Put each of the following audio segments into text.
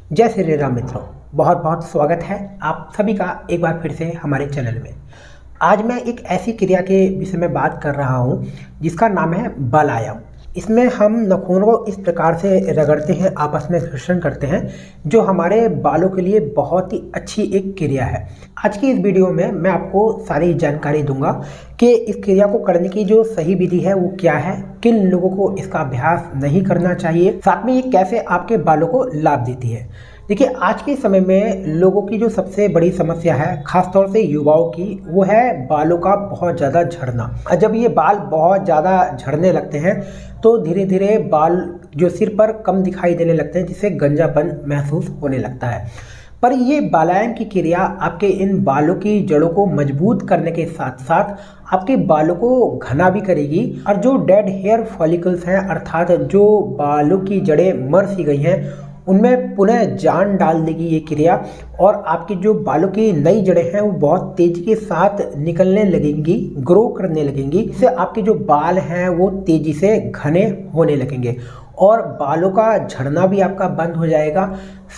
जय श्री राम मित्रों, बहुत बहुत स्वागत है आप सभी का एक बार फिर से हमारे चैनल में। आज मैं एक ऐसी क्रिया के विषय में बात कर रहा हूं जिसका नाम है बालायाम। इसमें हम नाखूनों को इस प्रकार से रगड़ते हैं, आपस में घर्षण करते हैं, जो हमारे बालों के लिए बहुत ही अच्छी एक क्रिया है। आज की इस वीडियो में मैं आपको सारी जानकारी दूंगा कि इस क्रिया को करने की जो सही विधि है वो क्या है, किन लोगों को इसका अभ्यास नहीं करना चाहिए, साथ में ये कैसे आपके बालों को लाभ देती है। देखिए, आज के समय में लोगों की जो सबसे बड़ी समस्या है, खासतौर से युवाओं की, वो है बालों का बहुत ज़्यादा झड़ना। जब ये बाल बहुत ज़्यादा झड़ने लगते हैं तो धीरे धीरे बाल जो सिर पर कम दिखाई देने लगते हैं, जिससे गंजापन महसूस होने लगता है। पर ये बालायाम की क्रिया आपके इन बालों की जड़ों को मजबूत करने के साथ साथ आपके बालों को घना भी करेगी, और जो डेड हेयर फॉलिकल्स हैं, अर्थात जो बालों की जड़ें मर सी गई हैं, उनमें पुनः जान डाल देगी ये क्रिया, और आपकी जो बालों की नई जड़ें हैं वो बहुत तेजी के साथ निकलने लगेंगी, ग्रो करने लगेंगी। इससे आपके जो बाल हैं वो तेजी से घने होने लगेंगे और बालों का झड़ना भी आपका बंद हो जाएगा।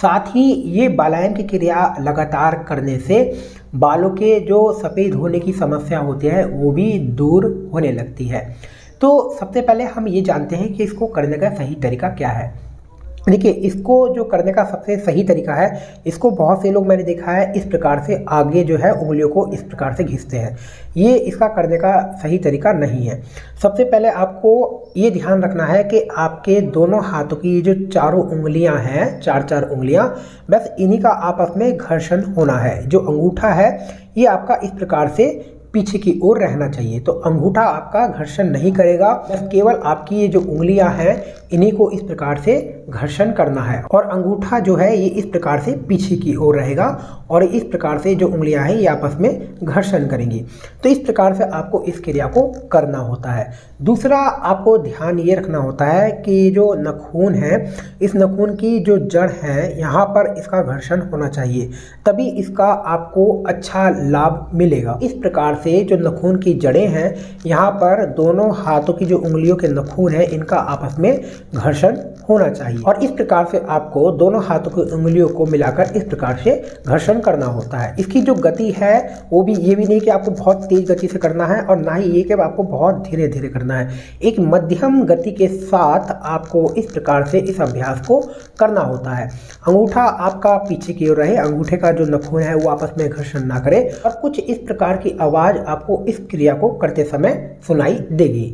साथ ही ये बालायाम की क्रिया लगातार करने से बालों के जो सफ़ेद होने की समस्या होती है वो भी दूर होने लगती है। तो सबसे पहले हम ये जानते हैं कि इसको करने का सही तरीका क्या है। देखिए, इसको जो करने का सबसे सही तरीका है, इसको बहुत से लोग मैंने देखा है इस प्रकार से आगे जो है उंगलियों को इस प्रकार से घिसते हैं। ये इसका करने का सही तरीका नहीं है। सबसे पहले आपको ये ध्यान रखना है कि आपके दोनों हाथों की जो चारों उंगलियां हैं, चार उंगलियां, बस इन्हीं का आपस में घर्षण होना है। जो अंगूठा है ये आपका इस प्रकार से पीछे की ओर रहना चाहिए। तो अंगूठा आपका घर्षण नहीं करेगा, बस केवल आपकी ये जो उंगलियां हैं इन्हीं को इस प्रकार से घर्षण करना है, और अंगूठा जो है ये इस प्रकार से पीछे की ओर रहेगा, और इस प्रकार से जो उंगलियां हैं ये आपस में घर्षण करेंगी। तो इस प्रकार से आपको इस क्रिया को करना होता है। दूसरा, आपको ध्यान ये रखना होता है कि जो नाखून है, इस नाखून की जो जड़ है यहाँ पर इसका घर्षण होना चाहिए, तभी इसका आपको अच्छा लाभ मिलेगा। इस प्रकार से जो नाखून की जड़ें हैं, यहाँ पर दोनों हाथों की जो उंगलियों के नाखून हैं इनका आपस में घर्षण होना चाहिए, और इस प्रकार से आपको दोनों हाथों की उंगलियों को मिलाकर इस प्रकार से घर्षण करना होता है। इसकी जो गति है वो भी ये भी नहीं कि आपको बहुत तेज गति से करना है, और ना ही ये कि आपको बहुत धीरे धीरे करना है। एक मध्यम गति के साथ आपको इस प्रकार से इस अभ्यास को करना होता है। अंगूठा आपका पीछे की ओर रहे, अंगूठे का जो नाखून है वो आपस में घर्षण ना करे, और कुछ इस प्रकार की आवाज आपको इस क्रिया को करते समय सुनाई देगी।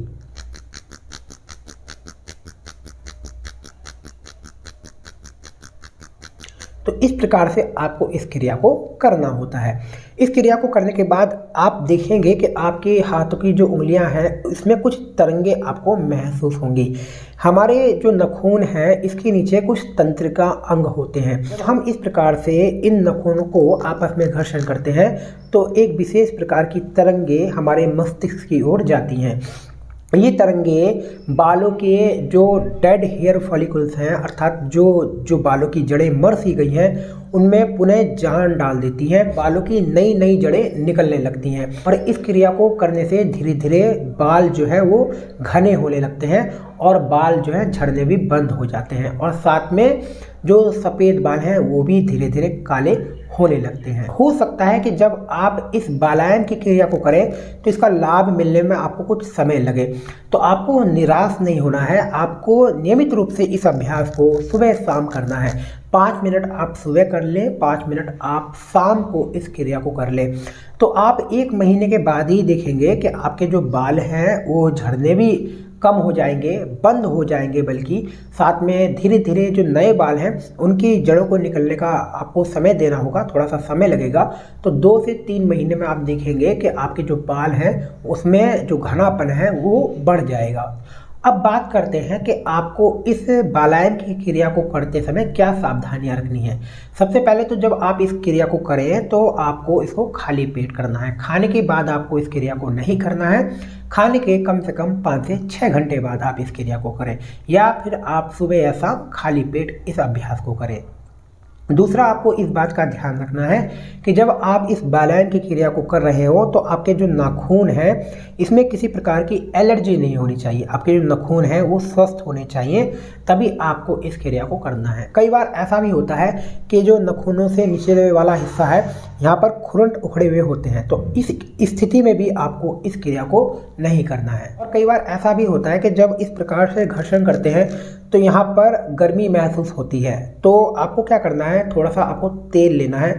तो इस प्रकार से आपको इस क्रिया को करना होता है। इस क्रिया को करने के बाद आप देखेंगे कि आपके हाथों की जो उंगलियां हैं इसमें कुछ तरंगे आपको महसूस होंगी। हमारे जो नाखून हैं इसके नीचे कुछ तंत्रिका अंग होते हैं। जब हम इस प्रकार से इन नाखूनों को आपस में घर्षण करते हैं तो एक विशेष प्रकार की तरंगे हमारे मस्तिष्क की ओर जाती हैं। ये तरंगे बालों के जो डेड हेयर फॉलिकल्स हैं, अर्थात जो बालों की जड़ें मर सी गई हैं, उनमें पुनः जान डाल देती हैं। बालों की नई नई जड़ें निकलने लगती हैं, और इस क्रिया को करने से धीरे धीरे बाल जो है वो घने होने लगते हैं, और बाल जो है झड़ने भी बंद हो जाते हैं, और साथ में जो सफ़ेद बाल हैं वो भी धीरे धीरे काले होने लगते हैं। हो सकता है कि जब आप इस बालायाम की क्रिया को करें तो इसका लाभ मिलने में आपको कुछ समय लगे, तो आपको निराश नहीं होना है। आपको नियमित रूप से इस अभ्यास को सुबह शाम करना है। 5 मिनट आप सुबह कर लें, 5 मिनट आप शाम को इस क्रिया को कर लें, तो आप 1 महीने के बाद ही देखेंगे कि आपके जो बाल हैं वो झड़ने भी कम हो जाएंगे, बंद हो जाएंगे, बल्कि साथ में धीरे धीरे जो नए बाल हैं उनकी जड़ों को निकलने का आपको समय देना होगा, थोड़ा सा समय लगेगा। तो 2 से 3 महीने में आप देखेंगे कि आपके जो बाल हैं उसमें जो घनापन है वो बढ़ जाएगा। अब बात करते हैं कि आपको इस बालायाम की क्रिया को करते समय क्या सावधानियां रखनी है। सबसे पहले तो जब आप इस क्रिया को करें तो आपको इसको खाली पेट करना है। खाने के बाद आपको इस क्रिया को नहीं करना है। खाने के कम से कम 5 से 6 घंटे बाद आप इस क्रिया को करें, या फिर आप सुबह या शाम खाली पेट इस अभ्यास को करें। दूसरा, आपको इस बात का ध्यान रखना है कि जब आप इस बालायन की क्रिया को कर रहे हो तो आपके जो नाखून है इसमें किसी प्रकार की एलर्जी नहीं होनी चाहिए। आपके जो नाखून है वो स्वस्थ होने चाहिए, तभी आपको इस क्रिया को करना है। कई बार ऐसा भी होता है कि जो नाखूनों से नीचे वाला हिस्सा है यहाँ पर खुरंट उखड़े हुए होते हैं, तो इस स्थिति में भी आपको इस क्रिया को नहीं करना है। और कई बार ऐसा भी होता है कि जब इस प्रकार से घर्षण करते हैं तो यहाँ पर गर्मी महसूस होती है, तो आपको क्या करना है, थोड़ा सा आपको तेल लेना है।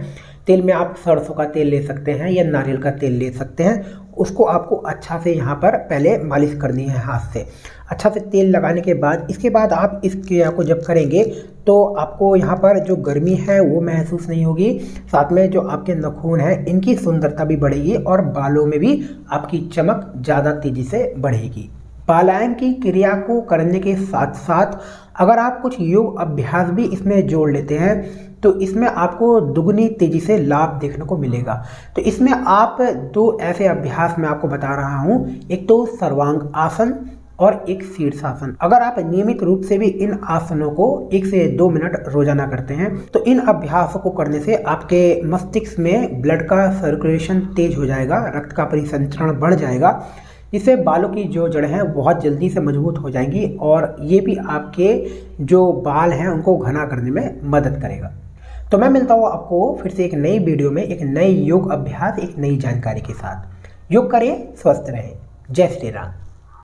तेल में आप सरसों का तेल ले सकते हैं या नारियल का तेल ले सकते हैं। उसको आपको अच्छा से यहाँ पर पहले मालिश करनी है हाथ से। अच्छा से तेल लगाने के बाद इसके बाद आप इस क्रिया को जब करेंगे तो आपको यहाँ पर जो गर्मी है वो महसूस नहीं होगी, साथ में जो आपके नाखून है इनकी सुंदरता भी बढ़ेगी और बालों में भी आपकी चमक ज़्यादा तेज़ी से बढ़ेगी। बालायन की क्रिया को करने के साथ साथ अगर आप कुछ योग अभ्यास भी इसमें जोड़ लेते हैं तो इसमें आपको दुगनी तेजी से लाभ देखने को मिलेगा। तो इसमें आप दो ऐसे अभ्यास मैं आपको बता रहा हूँ, एक तो सर्वांग आसन और एक शीर्षासन। अगर आप नियमित रूप से भी इन आसनों को 1 से 2 मिनट रोजाना करते हैं तो इन अभ्यासों को करने से आपके मस्तिष्क में ब्लड का सर्कुलेशन तेज हो जाएगा, रक्त का परिसंचरण बढ़ जाएगा, इससे बालों की जो जड़ हैं बहुत जल्दी से मजबूत हो जाएंगी और ये भी आपके जो बाल हैं उनको घना करने में मदद करेगा। तो मैं मिलता हूँ आपको फिर से एक नई वीडियो में एक नई योग अभ्यास, एक नई जानकारी के साथ। योग करें, स्वस्थ रहें। जय श्री राम।